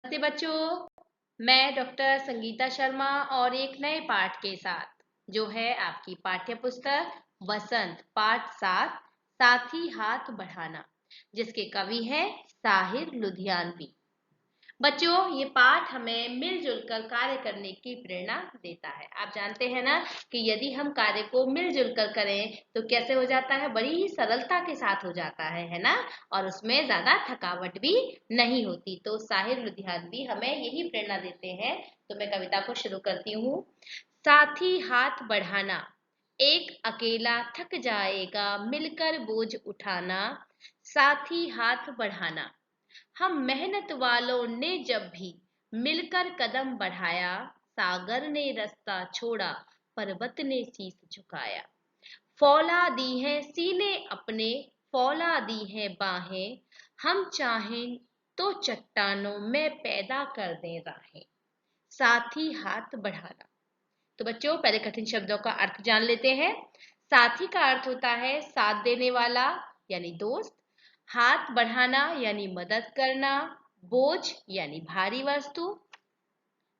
नमस्ते बच्चों। मैं डॉक्टर संगीता शर्मा और एक नए पाठ के साथ जो है आपकी पाठ्य पुस्तक वसंत पाठ 7 साथी हाथ बढ़ाना, जिसके कवि हैं साहिर लुधियानवी। बच्चों, ये पाठ हमें मिलजुल कर कार्य करने की प्रेरणा देता है। आप जानते हैं ना कि यदि हम कार्य को मिलजुल कर करें तो कैसे हो जाता है, बड़ी ही सरलता के साथ हो जाता है ना। और उसमें ज्यादा थकावट भी नहीं होती। तो साहिर लुधियानवी हमें यही प्रेरणा देते हैं। तो मैं कविता को शुरू करती हूँ। साथी हाथ बढ़ाना, एक अकेला थक जाएगा मिलकर बोझ उठाना। साथी हाथ बढ़ाना, हम मेहनत वालों ने जब भी मिलकर कदम बढ़ाया। सागर ने रास्ता छोड़ा, पर्वत ने शीश झुकाया। फौला दी है सीने अपने, फौला दी है बाहें। हम चाहें तो चट्टानों में पैदा कर दें राहें। साथी हाथ बढ़ाना। तो बच्चों, पहले कठिन शब्दों का अर्थ जान लेते हैं। साथी का अर्थ होता है साथ देने वाला यानी दोस्त। हाथ बढ़ाना यानी मदद करना। बोझ यानी भारी वस्तु।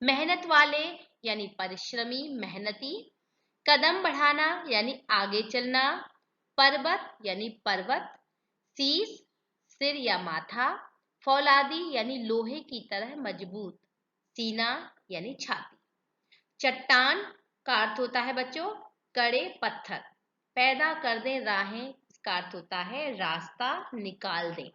मेहनत वाले यानी परिश्रमी मेहनती। कदम बढ़ाना यानी आगे चलना। पर्वत यानी पर्वत। शीश सिर या माथा। फौलादी यानी लोहे की तरह मजबूत। सीना यानी छाती। चट्टान का अर्थ होता है बच्चों कड़े पत्थर। पैदा कर दें राहें, इसका अर्थ होता है रास्ता निकाल दें।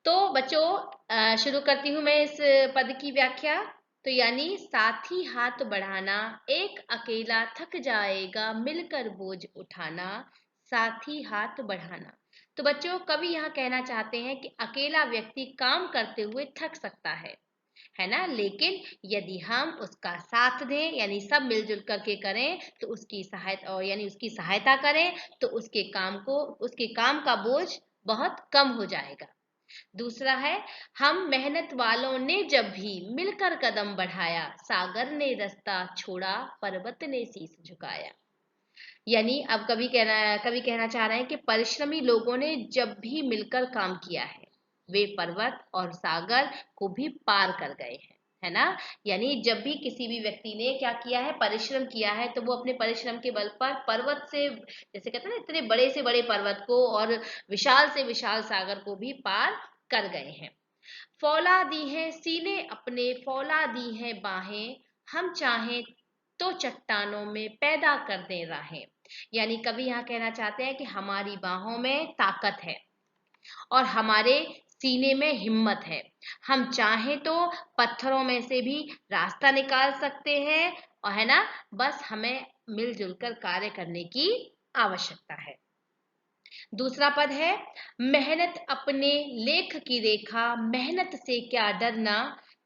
तो बच्चों, शुरू करती हूँ मैं इस पद की व्याख्या। तो यानी साथी हाथ बढ़ाना, एक अकेला थक जाएगा मिलकर बोझ उठाना। साथी हाथ बढ़ाना। तो बच्चों, कवि यहाँ कहना चाहते हैं कि अकेला व्यक्ति काम करते हुए थक सकता है ना, लेकिन यदि हम उसका साथ दें यानी सब मिलजुल करके करें तो उसकी सहायता और यानी उसकी सहायता करें तो उसके काम का बोझ बहुत कम हो जाएगा। दूसरा है, हम मेहनत वालों ने जब भी मिलकर कदम बढ़ाया। सागर ने रास्ता छोड़ा, पर्वत ने शीश झुकाया। यानी अब कवि कहना चाह रहे हैं कि परिश्रमी लोगों ने जब भी मिलकर काम किया है, वे पर्वत और सागर को भी पार कर गए हैं, है ना। यानी जब भी किसी भी व्यक्ति ने क्या किया है, परिश्रम किया है, तो वो अपने परिश्रम के बल पर पर्वत से, जैसे कहते हैं ना, इतने बड़े से बड़े पर्वत को और विशाल से विशाल सागर को भी पार कर गए हैं। फौला दी है सीने अपने, फौला दी है बाहें। हम चाहें तो चट्टानों में पैदा कर दें राहें। यानी कवि यहाँ कहना चाहते हैं कि हमारी बाहों में ताकत है और हमारे सीने में हिम्मत है। हम चाहें तो पत्थरों में से भी रास्ता निकाल सकते हैं, और है ना, बस हमें मिलजुल कर कार्य करने की आवश्यकता है। दूसरा पद है, मेहनत अपने लेख की रेखा, मेहनत से क्या डरना।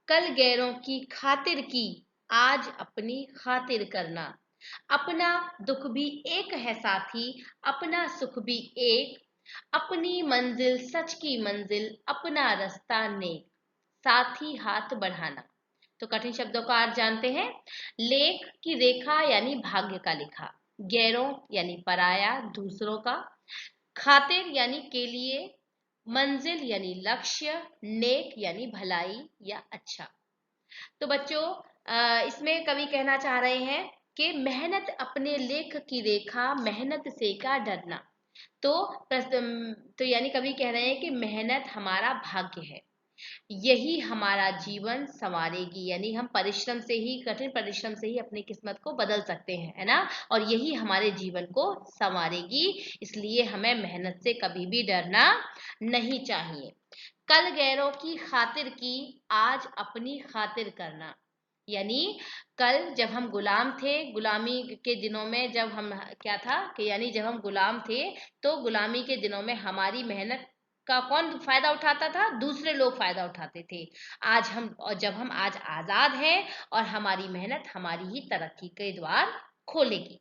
कल गैरों की खातिर की, आज अपनी खातिर करना। अपना दुख भी एक है साथी, अपना सुख भी एक। अपनी मंजिल सच की मंजिल, अपना रास्ता नेक। साथी हाथ बढ़ाना। तो कठिन शब्दों का अर्थ जानते हैं। लेख की रेखा यानी भाग्य का लिखा। गैरों यानी पराया, दूसरों का। खातिर यानी के लिए। मंजिल यानी लक्ष्य। नेक यानी भलाई या अच्छा। तो बच्चों, इसमें कवि कहना चाह रहे हैं कि मेहनत अपने लेख की रेखा, मेहनत से क्या डरना। तो तो यानी कवि कह रहे हैं कि मेहनत हमारा भाग्य है, यही हमारा जीवन संवारेगी। यानी हम परिश्रम से ही, कठिन परिश्रम से ही अपनी किस्मत को बदल सकते हैं, है ना। और यही हमारे जीवन को संवारेगी, इसलिए हमें मेहनत से कभी भी डरना नहीं चाहिए। कल गैरों की खातिर की, आज अपनी खातिर करना। यानी कल जब हम गुलाम थे, गुलामी के दिनों में जब हम क्या था कि यानी जब हम गुलाम थे, तो गुलामी के दिनों में हमारी मेहनत का कौन फायदा उठाता था, दूसरे लोग फायदा उठाते थे। आज हम, और जब हम आज आजाद हैं और हमारी मेहनत हमारी ही तरक्की के द्वार खोलेगी।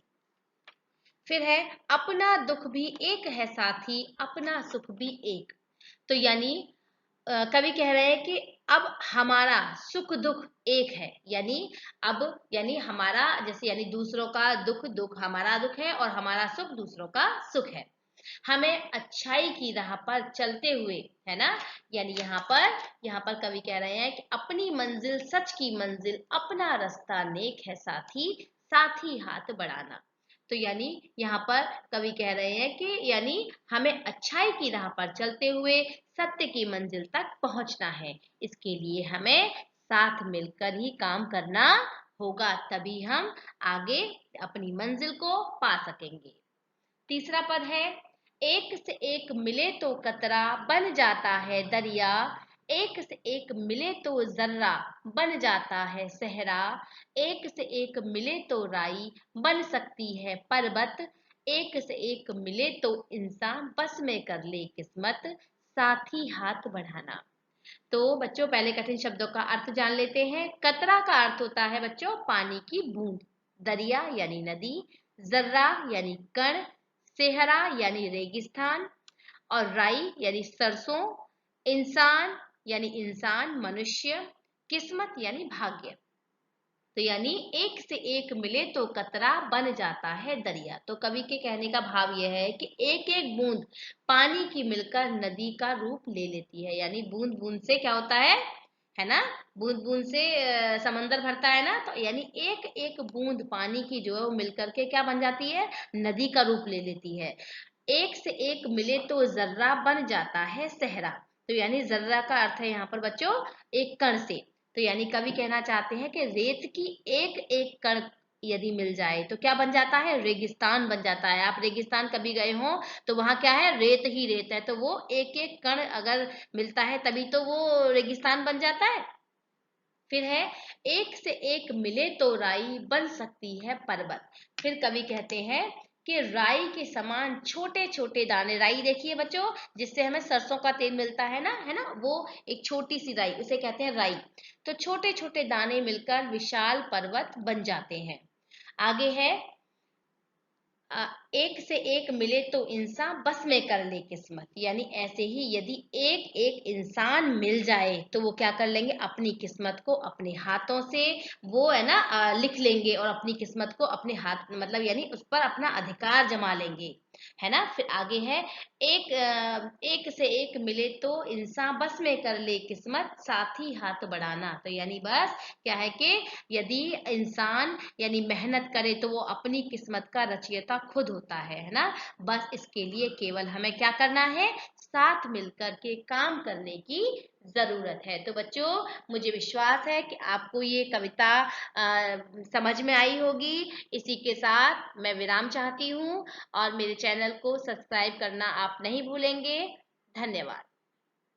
फिर है, अपना दुख भी एक है साथी, अपना सुख भी एक। तो यानी कवि कह रहे हैं कि अब हमारा सुख दुख एक है। यानी अब, यानी हमारा जैसे, यानी दूसरों का दुख दुख हमारा दुख है और हमारा सुख दूसरों का सुख है। हमें अच्छाई की राह पर चलते हुए, है ना। यानी यहाँ पर कवि कह रहे हैं कि अपनी मंजिल सच की मंजिल, अपना रास्ता नेक है साथी, साथी हाथ बढ़ाना। तो यानी यहाँ पर कवि कह रहे हैं कि यानी हमें अच्छाई की राह पर चलते हुए सत्य की मंजिल तक पहुंचना है। इसके लिए हमें साथ मिलकर ही काम करना होगा, तभी हम आगे अपनी मंजिल को पा सकेंगे। तीसरा पद है, एक से एक मिले तो कतरा बन जाता है दरिया, एक से एक मिले तो जर्रा बन जाता है सहरा, एक से एक मिले तो राई बन सकती है पर्वत, एक से एक मिले तो इंसान बस में कर ले किस्मत, साथी हाथ बढ़ाना। तो बच्चों पहले कठिन शब्दों का अर्थ जान लेते हैं। कतरा का अर्थ होता है बच्चों पानी की बूंद, दरिया यानी नदी, जर्रा यानी कण, सेहरा यानी रेगिस्तान, और राई यानी सरसों, इंसान यानी इंसान मनुष्य, किस्मत यानी भाग्य। तो यानी एक से एक मिले तो कतरा बन जाता है दरिया। तो कवि के कहने का भाव यह है कि एक एक बूंद पानी की मिलकर नदी का रूप ले लेती है। यानी बूंद बूंद से क्या होता है ना, बूंद बूंद से समंदर भरता है ना। तो यानी एक एक बूंद पानी की जो है वो मिलकर के क्या बन जाती है, नदी का रूप ले लेती है। एक से एक मिले तो जर्रा बन जाता है सहरा। तो यानी जर्रा का अर्थ है यहाँ पर बच्चों एक कण से। तो यानी कवि कहना चाहते हैं कि रेत की एक एक कण यदि मिल जाए तो क्या बन जाता है, रेगिस्तान बन जाता है। आप रेगिस्तान कभी गए हो तो वहां क्या है, रेत ही रेत है। तो वो एक एक कण अगर मिलता है तभी तो वो रेगिस्तान बन जाता है। फिर है, एक से एक मिले तो राई बन सकती है पर्वत। फिर कवि कहते हैं कि राई के समान छोटे छोटे दाने, राई देखिए बच्चों जिससे हमें सरसों का तेल मिलता है ना, वो एक छोटी सी राई उसे कहते हैं राई। तो छोटे छोटे दाने मिलकर विशाल पर्वत बन जाते हैं। आगे है, एक से एक मिले तो इंसान बस में कर ले किस्मत। यानी ऐसे ही यदि एक एक इंसान मिल जाए तो वो क्या कर लेंगे, अपनी किस्मत को अपने हाथों से वो है ना लिख लेंगे और अपनी किस्मत को अपने हाथ मतलब यानी उस पर अपना अधिकार जमा लेंगे, है ना। फिर आगे है, एक से एक मिले तो इंसान बस में कर ले किस्मत, साथ ही हाथ बढ़ाना। तो यानी बस क्या है कि यदि इंसान यानी मेहनत करे तो वो अपनी किस्मत का रचयिता खुद होता है ना। बस इसके लिए केवल हमें क्या करना है, साथ मिलकर के काम करने की जरूरत है। तो बच्चों मुझे विश्वास है कि आपको ये कविता समझ में आई होगी। इसी के साथ मैं विराम चाहती हूँ और मेरे चैनल को सब्सक्राइब करना आप नहीं भूलेंगे। धन्यवाद।